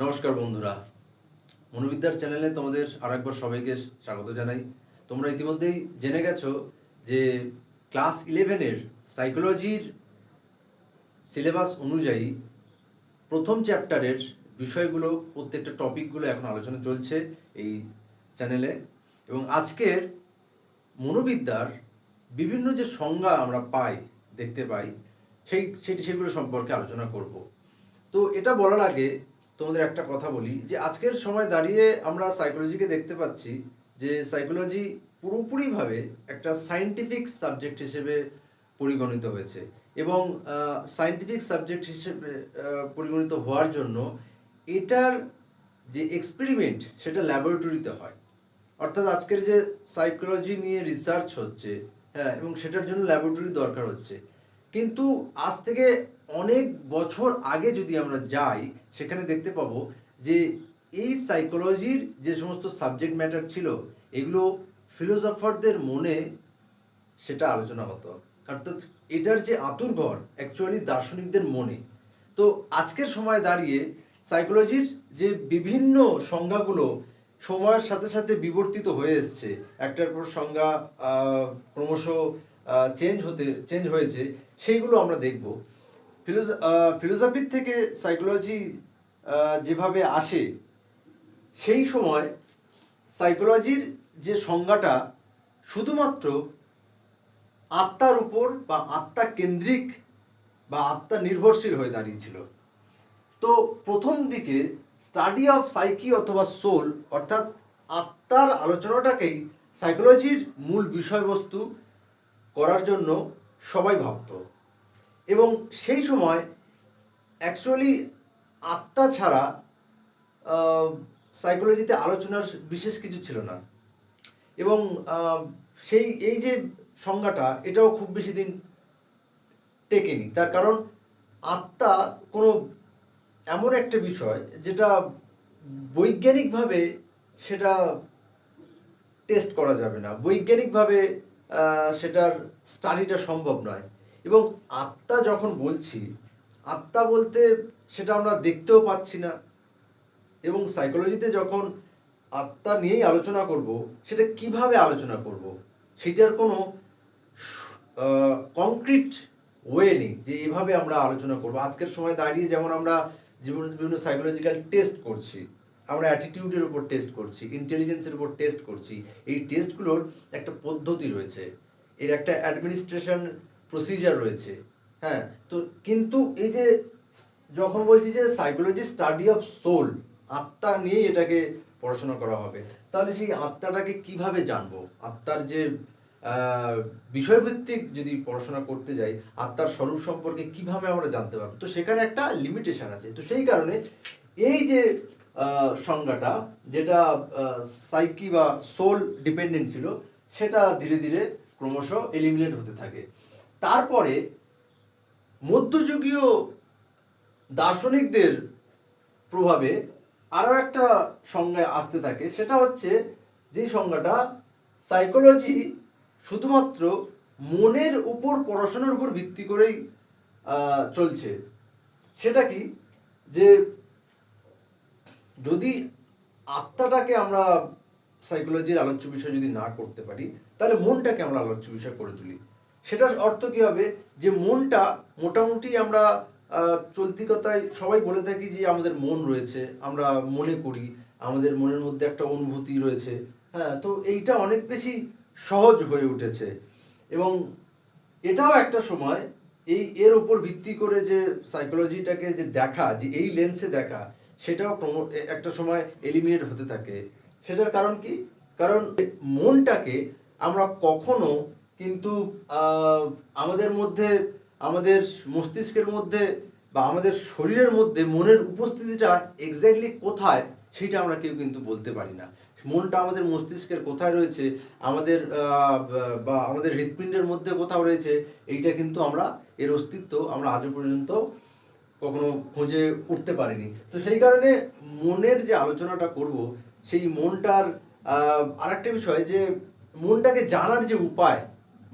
নমস্কার বন্ধুরা, মনোবিদ্যার চ্যানেলে তোমাদের আরেকবার সবাইকে স্বাগত জানাই। তোমরা ইতিমধ্যেই জেনে গেছো যে ক্লাস 11-এর সাইকোলজির সিলেবাস অনুযায়ী প্রথম চ্যাপ্টারের বিষয়গুলো, প্রত্যেকটা টপিকগুলো এখন আলোচনা চলছে এই চ্যানেলে। এবং আজকের মনোবিদ্যার বিভিন্ন যে সংজ্ঞা আমরা দেখতে পাই, সেগুলো সম্পর্কে আলোচনা করব। তো এটা বলার আগে তোমাদের একটা কথা বলি যে আজকের সময় দাঁড়িয়ে আমরা সাইকোলজিকে দেখতে পাচ্ছি যে সাইকোলজি পুরোপুরিভাবে একটা সায়েন্টিফিক সাবজেক্ট হিসেবে পরিগণিত হয়েছে। এবং সায়েন্টিফিক সাবজেক্ট হিসেবে পরিগণিত হওয়ার জন্য এটার যে এক্সপেরিমেন্ট সেটা ল্যাবরেটরিতে হয়। অর্থাৎ আজকের যে সাইকোলজি নিয়ে রিসার্চ হচ্ছে, হ্যাঁ, এবং সেটার জন্য ল্যাবরেটরি দরকার হচ্ছে। কিন্তু আজ থেকে অনেক বছর আগে যদি আমরা যাই, সেখানে দেখতে পাবো যে এই সাইকোলজির যে সমস্ত সাবজেক্ট ম্যাটার ছিল, এগুলো ফিলোসফারদের মনে সেটা আলোচনা হতো। অর্থাৎ এটার যে আঁতুড়ঘর অ্যাকচুয়ালি দার্শনিকদের মনে। তো আজকের সময় দাঁড়িয়ে সাইকোলজির যে বিভিন্ন সংজ্ঞাগুলো সময়ের সাথে সাথে বিবর্তিত হয়ে এসছে, একটার পর সংজ্ঞা ক্রমশ চেঞ্জ হয়েছে, সেইগুলো আমরা দেখব। ফিলোসফির থেকে সাইকোলজি যেভাবে আসে, সেই সময় সাইকোলজির যে সংজ্ঞাটা শুধুমাত্র আত্মার উপর বা আত্মা কেন্দ্রিক বা আত্মা নির্ভরশীল হয়ে দাঁড়িয়েছিল। তো প্রথম দিকে স্টাডি অফ সাইকি অথবা সোল অর্থাৎ আত্মার আলোচনাটাকেই সাইকোলজির মূল বিষয়বস্তু করার জন্য সবাই ভাবত। এবং সেই সময় অ্যাকচুয়ালি আত্মা ছাড়া সাইকোলজিতে আলোচনার বিশেষ কিছু ছিল না। এবং এই যে সংজ্ঞাটা, এটাও খুব বেশি দিন টেকেনি। তার কারণ আত্মা কোনো এমন একটা বিষয় যেটা বৈজ্ঞানিকভাবে সেটা টেস্ট করা যাবে না, বৈজ্ঞানিকভাবে সেটার স্টাডিটা সম্ভব নয়। এবং আত্মা যখন বলছি, আত্মা বলতে সেটা আমরা দেখতেও পাচ্ছি না। এবং সাইকোলজিতে যখন আত্মা নিয়েই আলোচনা করব, সেটা কিভাবে আলোচনা করব, সেটার কোনো কংক্রিট ওয়ে নেই যে এভাবে আমরা আলোচনা করব। আজকের সময় দাঁড়িয়ে যেমন আমরা বিভিন্ন সাইকোলজিক্যাল টেস্ট করছি, আমরা অ্যাটিটিউডের উপর টেস্ট করছি, ইন্টেলিজেন্সের উপর টেস্ট করছি। এই টেস্টগুলোর একটা পদ্ধতি রয়েছে, এর একটা অ্যাডমিনিস্ট্রেশন প্রসিজার রয়েছে, হ্যাঁ। তো কিন্তু এই যে যখন বলছি যে সাইকোলজি স্টাডি অফ সোল, আত্মা নিয়েই এটাকে পড়াশোনা করা হবে, তাহলে সেই আত্মাটাকে কিভাবে জানবো? আত্মার যে বিষয়ভিত্তিক যদি পড়াশোনা করতে যাই, আত্মার স্বরূপ সম্পর্কে কিভাবে আমরা জানতে পারবো? তো সেখানে একটা লিমিটেশন আছে। তো সেই কারণে এই যে সংজ্ঞাটা, যেটা সাইকি বা সোল ডিপেন্ডেন্ট ছিল, সেটা ধীরে ধীরে ক্রমশ এলিমিনেট হতে থাকে। তারপরে মধ্যযুগীয় দার্শনিকদের প্রভাবে আরও একটা সংজ্ঞা আসতে থাকে। সেটা হচ্ছে যে সংজ্ঞাটা সাইকোলজি শুধুমাত্র মনের উপর, পড়াশোনার উপর ভিত্তি করেই চলছে। সেটা কি, যে যদি আত্মাটাকে আমরা সাইকোলজির আলোচ্য বিষয় যদি না করতে পারি, তাহলে মনটাকে আমরা আলোচ্য বিষয় করে তুলি। সেটার অর্থ কী হবে? যে মনটা মোটামুটি আমরা চলতি কথায় সবাই বলে থাকি যে আমাদের মন রয়েছে, আমরা মনে করি, আমাদের মনের মধ্যে একটা অনুভূতি রয়েছে, হ্যাঁ। তো এইটা অনেক বেশি সহজ হয়ে উঠেছে। এবং এটাও একটা সময় এর উপর ভিত্তি করে যে সাইকোলজিটাকে যে দেখা, যে এই লেন্সে দেখা, সেটাও একটা সময় এলিমিনেট হতে থাকে। সেটার কারণ কি? কারণ মনটাকে আমরা কখনো কিন্তু আমাদের মধ্যে, আমাদের মস্তিষ্কের মধ্যে বা আমাদের শরীরের মধ্যে মনের উপস্থিতিটা এক্স্যাক্টলি কোথায়, সেটা আমরা কেউ কিন্তু বলতে পারি না। মনটা আমাদের মস্তিষ্কের কোথায় রয়েছে, আমাদের বা আমাদের হৃৎপিণ্ডের মধ্যে কোথাও রয়েছে, এইটা কিন্তু আমরা, এর অস্তিত্ব আমরা আজও পর্যন্ত কখনো খুঁজে উঠতে পারিনি। তো সেই কারণে মনের যে আলোচনাটা করব, সেই মনটার আরেকটা বিষয় যে মনটাকে জানার যে উপায়,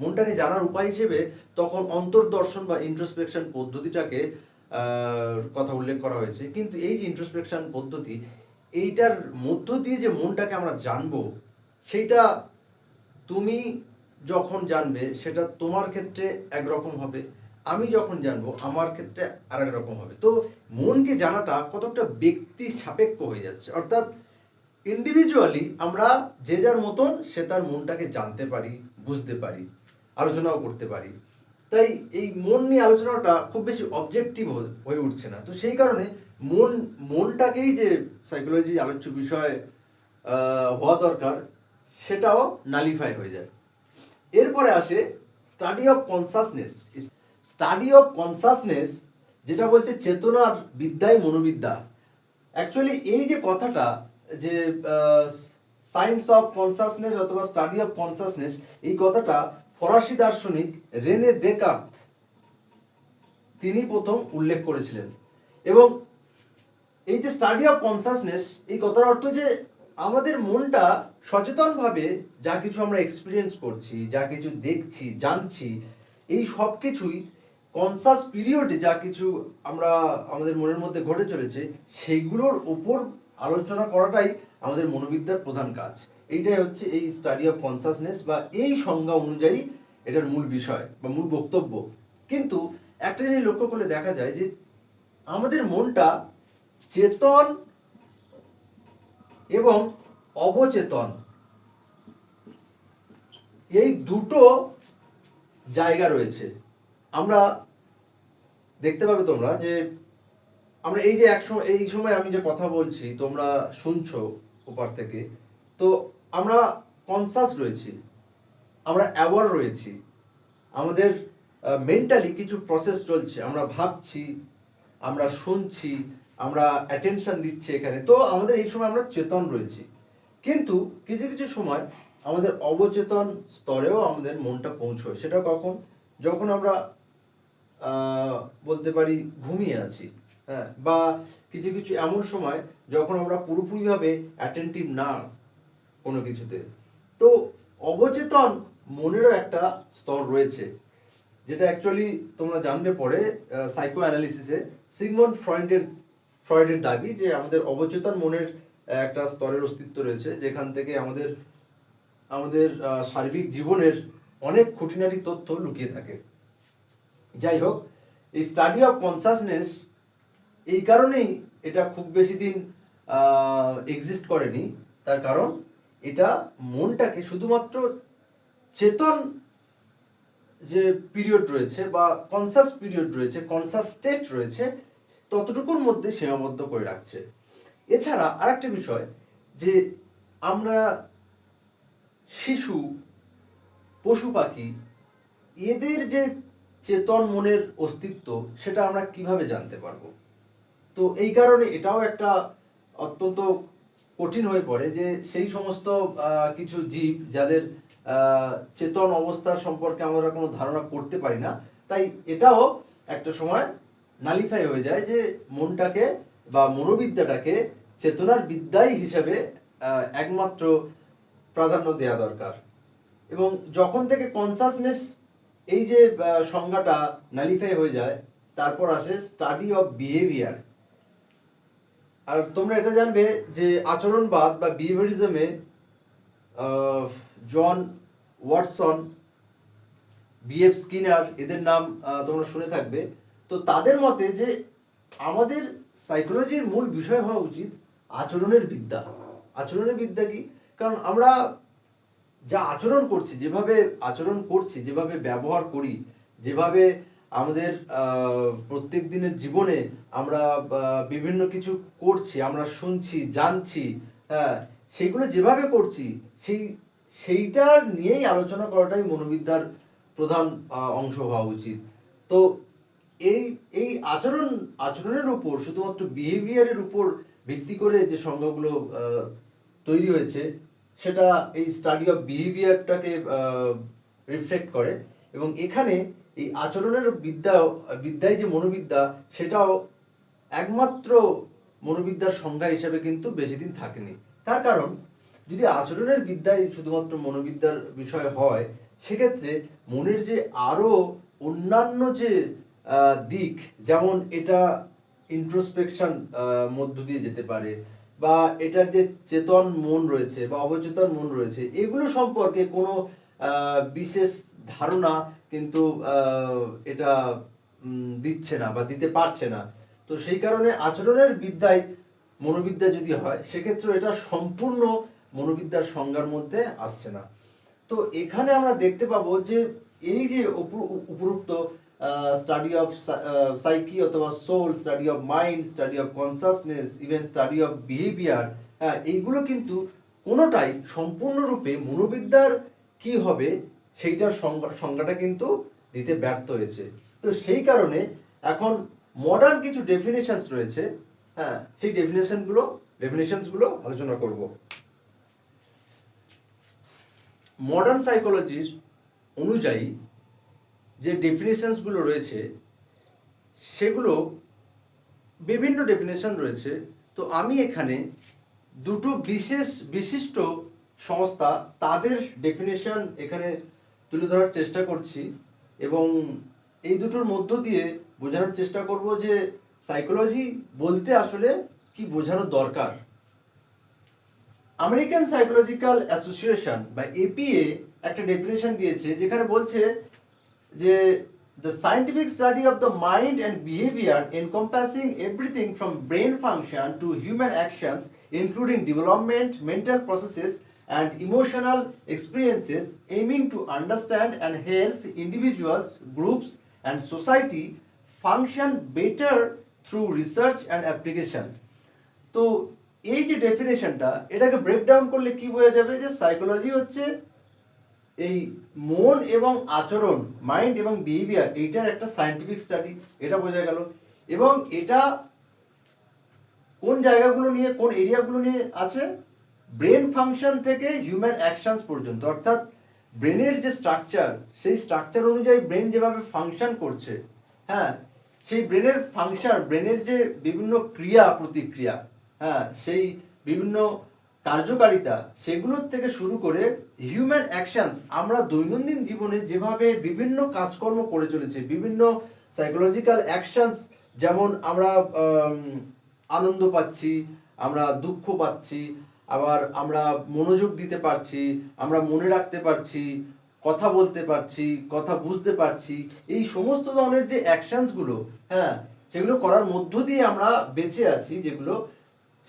মনটাকে জানার উপায় হিসেবে তখন অন্তর্দর্শন বা ইন্ট্রোস্পেকশন পদ্ধতিটাকে কথা উল্লেখ করা হয়েছে, কিন্তু এই যে ইন্ট্রোস্পেকশন পদ্ধতি, এইটার মধ্য দিয়ে যে মনটাকে আমরা জানবো, সেইটা তুমি যখন জানবে সেটা তোমার ক্ষেত্রে একরকম হবে, আমি যখন জানবো আমার ক্ষেত্রে আরেক রকম হবে। তো মনকে জানাটা কতটা ব্যক্তি সাপেক্ষ হয়ে যাচ্ছে, অর্থাৎ ইন্ডিভিজুয়ালি আমরা যে যার মতন সে তার মনটাকে জানতে পারি, বুঝতে পারি, আলোচনাও করতে পারি। তাই এই মন নিয়ে আলোচনাটা খুব বেশি অবজেক্টিভ হয়ে উঠছে না। তো সেই কারণে মনটাকেই যে সাইকোলজি আলোচ্য বিষয় হওয়া দরকার, সেটাও নালিফাই হয়ে যায়। এরপরে আসে study of consciousness. Study of consciousness যেটা বলছে চেতনার বিদ্যাই মনোবিদ্যা। অ্যাকচুয়ালি এই যে কথাটা, যে সায়েন্স অফ কনসাসনেস অথবা স্টাডি অফ কনসাসনেস, এই কথাটা ফরাসি দার্শনিক রেনে দেকার্ত তিনি প্রথম উল্লেখ করেছিলেন। এবং এই যে স্টাডি অফ কনসাসনেস, এই কথার অর্থ যে আমাদের মনটা সচেতনভাবে যা কিছু আমরা এক্সপিরিয়েন্স করছি, যা কিছু দেখছি, জানছি, এই সব কিছুই কনসাস পিরিয়ডে যা কিছু আমরা আমাদের মনের মধ্যে ঘটে চলেছে সেইগুলোর উপর আলোচনা করাটাই আমাদের মনোবিদ্যার প্রধান কাজ। এইটাই হচ্ছে এই স্টাডি অফ কনসাসনেস, বা এই সংজ্ঞা অনুযায়ী এটার মূল বিষয় বা মূল বক্তব্য। কিন্তু একটা জিনিস লক্ষ্য করলে দেখা যায় যে আমাদের মনটা চেতন এবং অবচেতন, এই দুটো জায়গা রয়েছে। আমরা দেখতে পাবে তোমরা যে আমরা এই যে এই সময় আমি যে কথা বলছি তোমরা শুনছো ওপার থেকে, তো আমরা কনসাস রয়েছি, আমরা অ্যাওয়ার রয়েছি, আমাদের মেন্টালি কিছু প্রসেস চলছে, আমরা ভাবছি, আমরা শুনছি, আমরা অ্যাটেনশন দিচ্ছি এখানে। তো আমাদের এই সময় আমরা চেতন রয়েছি। কিন্তু কিছু কিছু সময় আমাদের অবচেতন স্তরেও আমাদের মনটা পৌঁছয়। সেটা কখন? যখন আমরা বলতে পারি ঘুমিয়ে আছি, হ্যাঁ, বা কিছু কিছু এমন সময় যখন আমরা পুরোপুরিভাবে অ্যাটেন্টিভ না কোনো কিছুতে। তো অবচেতন মনেরও একটা স্তর রয়েছে, যেটা অ্যাকচুয়ালি তোমরা জানবে পরে সাইকো অ্যানালিসিসে। সিগমন্ড ফ্রয়েডের দাবি যে আমাদের অবচেতন মনের একটা স্তরের অস্তিত্ব রয়েছে, যেখান থেকে আমাদের সার্বিক জীবনের অনেক খুঁটিনাটি তথ্য লুকিয়ে থাকে। যাই হোক, এই স্টাডি অফ কনসাসনেস এই কারণেই এটা খুব বেশি দিন এক্সিস্ট করেনি। তার কারণ এটা মনটাকে শুধুমাত্র চেতন যে পিরিয়ড রয়েছে বা কনসাস পিরিয়ড রয়েছে, কনসাস স্টেট রয়েছে, ততটুকুর মধ্যে সীমাবদ্ধ করে রাখছে। এছাড়া আরেকটা বিষয়, যে আমরা শিশু, পশু পাখি, এদের যে চেতন মনের অস্তিত্ব সেটা আমরা কিভাবে জানতে পারবো? তো এই কারণে এটাও একটা অত্যন্ত কঠিন হয়ে পড়ে যে সেই সমস্ত কিছু জীব যাদের চেতন অবস্থার সম্পর্কে আমরা কোনো ধারণা করতে পারি না, তাই এটাও একটা সময় নালিফাই হয়ে যায় যে মনটাকে বা মনোবিদ্যাটাকে চেতনার বিদ্যাই হিসেবে একমাত্র প্রাধান্য দেওয়া দরকার। এবং যখন থেকে কনসাসনেস এই যে সংজ্ঞাটা নালিফাই হয়ে যায়, তারপর আসে স্টাডি অফ বিহেভিয়ার। আর তোমরা এটা জানবে যে আচরণবাদ বা বিহেভিয়ারিজমে জন ওয়াটসন, বিএফ স্কিনার, এদের নাম তোমরা শুনে থাকবে। তো তাদের মতে যে আমাদের সাইকোলজির মূল বিষয় হওয়া উচিত আচরণের বিদ্যা। আচরণের বিদ্যা কি? কারণ আমরা যা আচরণ করছি, যেভাবে ব্যবহার করি, যেভাবে আমাদের প্রত্যেক দিনের জীবনে আমরা বিভিন্ন কিছু করছি, আমরা শুনছি, জানছি, হ্যাঁ, সেগুলো যেভাবে করছি সেইটা নিয়েই আলোচনা করাটাই মনোবিদ্যার প্রধান অংশ হওয়া উচিত। তো এই আচরণের উপর, শুধুমাত্র বিহেভিয়ারের উপর ভিত্তি করে যে সংজ্ঞাগুলো তৈরি হয়েছে, সেটা এই স্টাডি অফ বিহেভিয়ারটাকে রিফ্লেক্ট করে। এবং এখানে এই আচরণের বিদ্যায় যে মনোবিদ্যা, সেটাও একমাত্র মনোবিদ্যার সংজ্ঞা হিসেবে কিন্তু বেশি দিন থাকেনি। তার কারণ যদি আচরণের বিদ্যায় শুধুমাত্র মনোবিদ্যার বিষয় হয়, সেক্ষেত্রে মনের যে আরও অন্যান্য যে দিক, যেমন এটা ইন্ট্রোস্পেকশন মধ্য দিয়ে যেতে পারে, বা এটার যে চেতন মন রয়েছে বা অবচেতন মন রয়েছে, এগুলো সম্পর্কে কোনো বিশেষ ধারণা কিন্তু এটা দিচ্ছে না বা দিতে পারছে না। তো সেই কারণে আচরণের বিদ্যায় মনোবিদ্যা যদি হয়, সেক্ষেত্রে এটা সম্পূর্ণ মনোবিদ্যার সংজ্ঞার মধ্যে আসছে না। তো এখানে আমরা দেখতে পাবো যে এই যে উপরোক্ত স্টাডি অফ সাইকি অথবা soul, study of mind, study of consciousness, even study of behaviour, হ্যাঁ, এইগুলো কিন্তু কোনোটাই সম্পূর্ণরূপে মনোবিদ্যার কি হবে সেইটার সংজ্ঞাটা কিন্তু দিতে ব্যর্থ হয়েছে। তো সেই কারণে এখন মডার্ন কিছু ডেফিনেশনস রয়েছে, হ্যাঁ, সেই ডেফিনেশনসগুলো আলোচনা করব। মডার্ন সাইকোলজির অনুযায়ী যে ডেফিনেশনসগুলো রয়েছে, সেগুলো বিভিন্ন ডেফিনেশন রয়েছে। তো আমি এখানে দুটো বিশিষ্ট সংস্থা, তাদের ডেফিনেশন এখানে তুলে ধরার চেষ্টা করছি, এবং এই দুটোর মধ্য দিয়ে বোঝানোর চেষ্টা করব যে সাইকোলজি বলতে আসলে কি বোঝানো দরকার। আমেরিকান সাইকোলজিক্যাল অ্যাসোসিয়েশন বা এপিএ একটা ডেফিনেশন দিয়েছে, যেখানে বলছে যে the scientific study of the mind and behavior encompassing everything from brain function to human actions, including development, mental processes, and emotional experiences, aiming to understand and help individuals, groups, and society function better through research and application. তো এই যে ডেফিনেশনটা, এটাকে breakdown করলে কি বোঝা যাবে যে psychology হচ্ছে এই মন এবং আচরণ, মাইন্ড এবং বিহেভিয়ার, এইটার একটা সায়েন্টিফিক স্টাডি, এটা বোঝা গেল। এবং এটা কোন জায়গাগুলো নিয়ে, কোন এরিয়াগুলো নিয়ে আছে, ব্রেন ফাংশন থেকে হিউম্যান অ্যাকশনস পর্যন্ত, অর্থাৎ ব্রেনের যে স্ট্রাকচার, সেই স্ট্রাকচার অনুযায়ী ব্রেন যেভাবে ফাংশন করছে, হ্যাঁ, সেই ব্রেনের ফাংশন, ব্রেনের যে বিভিন্ন ক্রিয়া প্রতিক্রিয়া, হ্যাঁ, সেই বিভিন্ন কার্যকারিতা, সেগুলোর থেকে শুরু করে হিউম্যান অ্যাকশনস, আমরা দৈনন্দিন জীবনে যেভাবে বিভিন্ন কাজকর্ম করে চলেছে, বিভিন্ন সাইকোলজিক্যাল অ্যাকশনস, যেমন আমরা আনন্দ পাচ্ছি, আমরা দুঃখ পাচ্ছি, আবার আমরা মনোযোগ দিতে পারছি, আমরা মনে রাখতে পারছি, কথা বলতে পারছি, কথা বুঝতে পারছি, এই সমস্ত ধরনের যে অ্যাকশনসগুলো, হ্যাঁ, সেগুলো করার মধ্য দিয়ে আমরা বেঁচে আছি, যেগুলো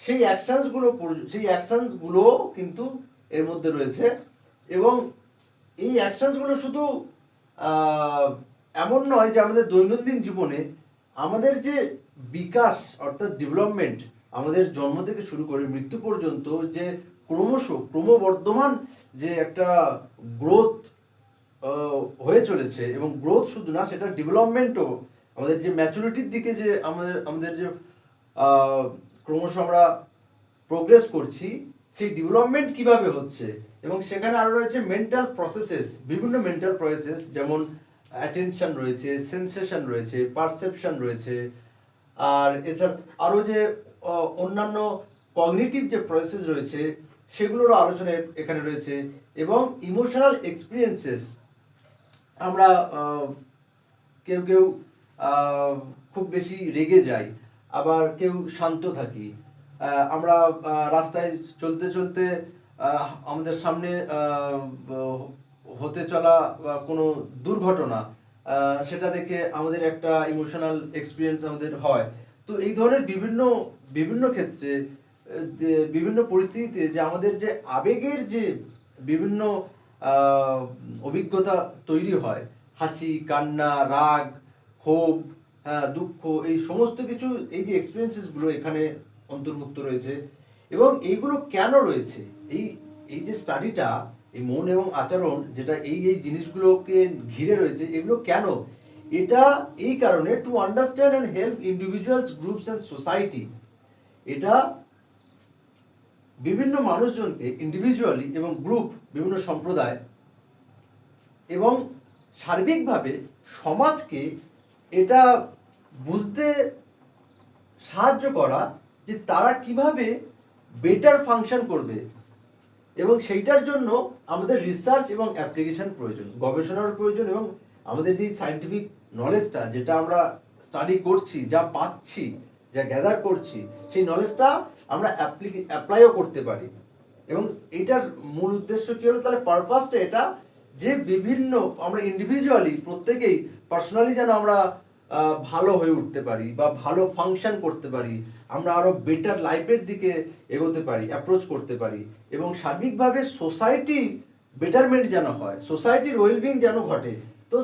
সেই অ্যাকশনসগুলো কিন্তু এর মধ্যে রয়েছে। এবং এই অ্যাকশনসগুলো শুধু এমন নয় যে আমাদের দৈনন্দিন জীবনে আমাদের যে বিকাশ অর্থাৎ ডেভেলপমেন্ট, আমাদের জন্ম থেকে শুরু করে মৃত্যু পর্যন্ত যে ক্রমবর্ধমান যে একটা গ্রোথ হয়ে চলেছে, এবং গ্রোথ শুধু না, সেটা ডেভেলপমেন্টও, আমাদের যে ম্যাচুরিটির দিকে যে আমাদের যে ক্রমশ আমরা প্রোগ্রেস করছি, সেই ডেভেলপমেন্ট কিভাবে হচ্ছে। এবং সেখানে আরও রয়েছে মেন্টাল প্রসেসেস, বিভিন্ন মেন্টাল প্রসেসেস, যেমন অ্যাটেনশন রয়েছে, সেন্সেশন রয়েছে, পারসেপশন রয়েছে, আর এছাড়া আরও যে অন্যান্য কগনিটিভ যে প্রসেস রয়েছে, সেগুলোরও আলোচনা এখানে রয়েছে। এবং ইমোশনাল এক্সপিরিয়েন্সেস, আমরা কেউ কেউ খুব বেশি রেগে যাই, আবার কেউ শান্ত থাকি, আমরা রাস্তায় চলতে চলতে আমাদের সামনে হতে চলা কোনো দুর্ঘটনা, সেটা দেখে আমাদের একটা ইমোশনাল এক্সপিরিয়েন্স আমাদের হয়। তো এই ধরনের বিভিন্ন ক্ষেত্রে, বিভিন্ন পরিস্থিতিতে যে আমাদের যে আবেগের যে বিভিন্ন অভিজ্ঞতা তৈরি হয়, হাসি, কান্না, রাগ, ক্ষোভ, দুঃখ, এই সমস্ত কিছু, এই যে এক্সপিরিয়েন্সেসগুলো এখানে অন্তর্ভুক্ত রয়েছে। এবং এইগুলো কেন রয়েছে, এই যে স্টাডিটা, এই মন এবং আচরণ, যেটা এই জিনিসগুলোকে ঘিরে রয়েছে, এগুলো কেন, এটা এই কারণে, to understand and help individuals, groups and society, এটা বিভিন্ন মানুষজনকে ইন্ডিভিজুয়ালি এবং গ্রুপ, বিভিন্ন সম্প্রদায় এবং সার্বিকভাবে সমাজকে এটা বুঝতে সাহায্য করা যে তারা কিভাবে বেটার ফাংশন করবে। এবং সেইটার জন্য আমাদের রিসার্চ এবং অ্যাপ্লিকেশন প্রয়োজন, গবেষণার প্রয়োজন, এবং আমাদের যে সায়েন্টিফিক নলেজটা, যেটা আমরা স্টাডি করছি, যা পাচ্ছি, যা গ্যাদার করছি, সেই নলেজটা আমরা অ্যাপ্লাইও করতে পারি। এবং এটার মূল উদ্দেশ্য কী হলো, তাহলে পারপাসটা এটা যে বিভিন্ন আমরা ইন্ডিভিজুয়ালি প্রত্যেকেই পার্সোনালি যেন আমরা ভালো হয়ে উঠতে পারি বা ভালো ফাংশন করতে পারি, আমরা আরও বেটার লাইফের দিকে এগোতে পারি, অ্যাপ্রোচ করতে পারি, এবং সার্বিকভাবে সোসাইটি বেটারমেন্ট যেন হয়, সোসাইটির ওয়েলবিং যেন ঘটে। তো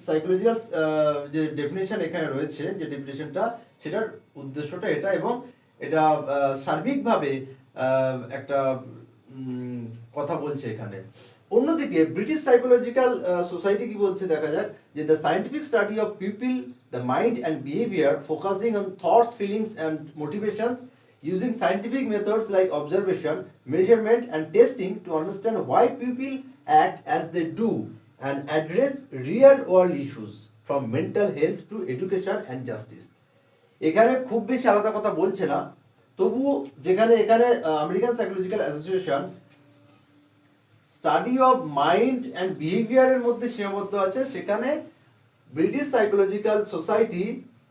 সাইকোলজিক্যাল যে ডেফিনেশন এখানে রয়েছে, যে ডেফিনেশনটা, সেটার উদ্দেশ্যটা এটা, এবং এটা সার্বিকভাবে একটা কথা বলছে এখানে। অন্যদিকে ব্রিটিশ সাইকোলজিক্যাল সোসাইটি কি বলছে দেখা যাক, যে the scientific study of people, the mind and behaviour, focusing on thoughts, feelings and motivations, using scientific methods like observation, measurement and testing to understand why people act as they do and address real world issues from mental health to education and justice. এখানে খুব বেশি আলাদা কথা বলছে না, তবুও যেখানে এখানে American psychological association study of mind and বিহেভিয়ারের মধ্যে সীমাবদ্ধ আছে, সেখানে ব্রিটিশ সাইকোলজিক্যাল সোসাইটি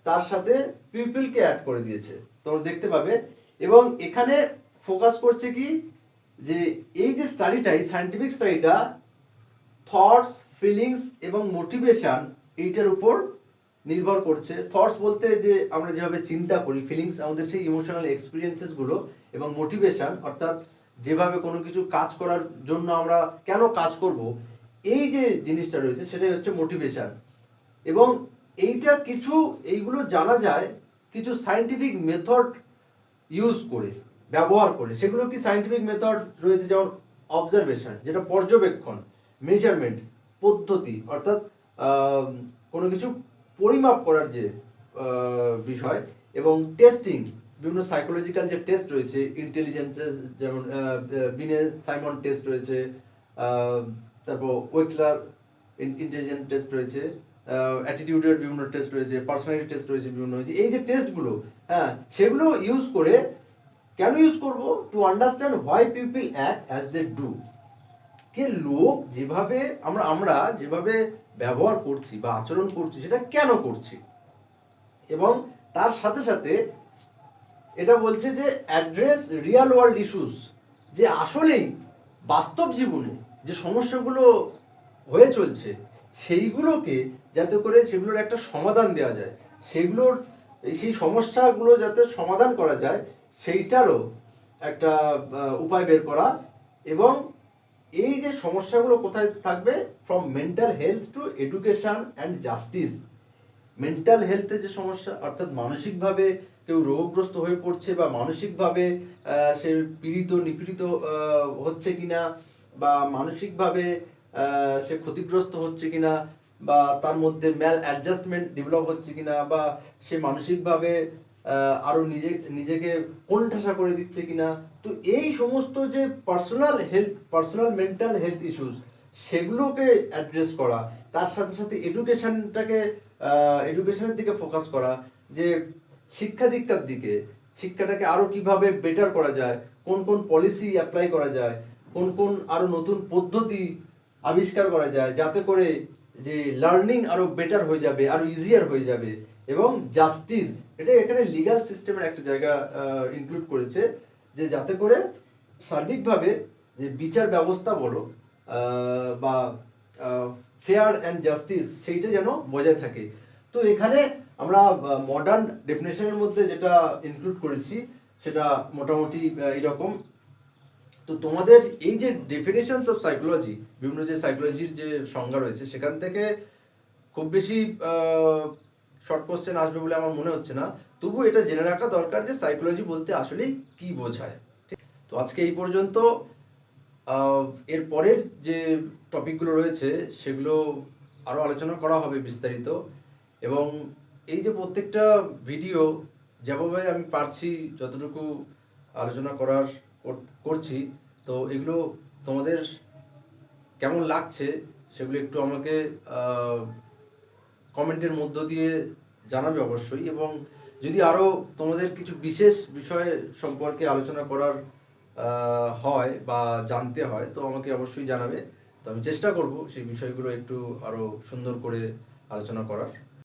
তার সাথে পিপলকে অ্যাড করে দিয়েছে, তোমরা দেখতে পাবে। এবং এখানে ফোকাস করছে কি, যে এই যে স্টাডিটা, এই সায়েন্টিফিক স্টাডিটা থটস, ফিলিংস এবং মোটিভেশন এইটার উপর নির্ভর করছে। থটস বলতে যে আমরা যেভাবে চিন্তা করি, ফিলিংস আমাদের সেই ইমোশনাল এক্সপিরিয়েন্সেসগুলো, এবং মোটিভেশন অর্থাৎ যেভাবে কোনো কিছু কাজ করার জন্য আমরা কেন কাজ করব, এই যে জিনিসটা রয়েছে সেটাই হচ্ছে মোটিভেশন। এবং এইগুলো জানা যায় কিছু সায়েন্টিফিক মেথড ইউজ করে, ব্যবহার করে। সেগুলো কি সায়েন্টিফিক মেথড রয়েছে, যেমন অবজারভেশন, যেটা পর্যবেক্ষণ, মেজারমেন্ট পদ্ধতি অর্থাৎ কোনো কিছু পরিমাপ করার যে বিষয়, এবং টেস্টিং, বিভিন্ন সাইকোলজিক্যাল যে টেস্ট রয়েছে, ইন্টেলিজেন্সের যেমন বিনে সাইমন টেস্ট রয়েছে, তারপর ওয়েটলার ইন্টেলিজেন্স টেস্ট রয়েছে, অ্যাটিটিউডের বিভিন্ন টেস্ট রয়েছে, পার্সোনালিটি টেস্ট রয়েছে বিভিন্ন হয়েছে। এই যে টেস্টগুলো, হ্যাঁ, সেগুলো ইউজ করে কেন ইউজ করব, to understand why people act as they do, কে লোক যেভাবে আমরা যেভাবে ব্যবহার করছি বা আচরণ করছি সেটা কেন করছি। এবং তার সাথে সাথে এটা বলছে যে অ্যাড্রেস রিয়েল ওয়ার্ল্ড ইস্যুস, যে আসলেই বাস্তব জীবনে যে সমস্যাগুলো হয়ে চলছে সেইগুলোকে যাতে করে সেগুলোর একটা সমাধান দেওয়া যায়, সেই সমস্যাগুলো যাতে সমাধান করা যায় সেইটারও একটা উপায় বের করা। এবং এই যে সমস্যাগুলো কোথায় থাকবে, from mental health two education and justice. Mental হেলথের যে সমস্যা অর্থাৎ মানসিকভাবে কেউ রোগগ্রস্ত হয়ে পড়ছে, বা মানসিকভাবে সে পীড়িত নিপীড়িত হচ্ছে কিনা, বা মানসিকভাবে সে ক্ষতিগ্রস্ত হচ্ছে কিনা, বা তার মধ্যে ম্যাল অ্যাডজাস্টমেন্ট ডেভেলপ হচ্ছে কিনা, বা সে মানসিকভাবে আরও নিজেকে কোণঠাসা করে দিচ্ছে কিনা। তো এই সমস্ত যে পার্সোনাল মেন্টাল হেলথ ইস্যুস, সেগুলোকে অ্যাড্রেস করা, তার সাথে সাথে এডুকেশনের দিকে ফোকাস করা, যে শিক্ষা দীক্ষার দিকে, শিক্ষাটাকে আরও কিভাবে বেটার করা যায়, কোন কোন পলিসি অ্যাপ্লাই করা যায়, কোন কোন আরও নতুন পদ্ধতি আবিষ্কার করা যায়, যাতে করে যে লার্নিং আরও বেটার হয়ে যাবে, আরও ইজিয়ার হয়ে যাবে। এবং জাস্টিস, এটা এখানে লিগাল সিস্টেমের একটা জায়গা ইনক্লুড করেছে, যে যাতে করে সার্বিকভাবে যে বিচার ব্যবস্থা বলো বা ফেয়ার অ্যান্ড জাস্টিস, সেইটা যেন বজায় থাকে। তো এখানে আমরা মডার্ন ডেফিনেশনের মধ্যে যেটা ইনক্লুড করেছি সেটা মোটামুটি এইরকম। তো তোমাদের এই যে ডেফিনেশনস অফ সাইকোলজি, বিভিন্ন যে সাইকোলজির যে সংজ্ঞা রয়েছে, সেখান থেকে খুব বেশি শর্ট কোশ্চেন আসবে বলে আমার মনে হচ্ছে না। তবু এটা জেনে রাখা দরকার যে সাইকোলজি বলতে আসলেই কি বোঝায়। ঠিক, তো আজকে এই পর্যন্ত। এর পরের যে টপিকগুলো রয়েছে সেগুলো আরও আলোচনা করা হবে বিস্তারিত। এবং এই যে প্রত্যেকটা ভিডিও যেভাবে আমি পারছি যতটুকু আলোচনা করছি, তো এগুলো তোমাদের কেমন লাগছে সেগুলো একটু আমাকে কমেন্টের মধ্য দিয়ে জানাবে অবশ্যই। এবং যদি আরও তোমাদের কিছু বিশেষ বিষয় সম্পর্কে আলোচনা করার হয় বা জানতে হয়, তো আমাকে অবশ্যই জানাবে। তো আমি চেষ্টা করব সেই বিষয়গুলো একটু আরও সুন্দর করে আলোচনা করার।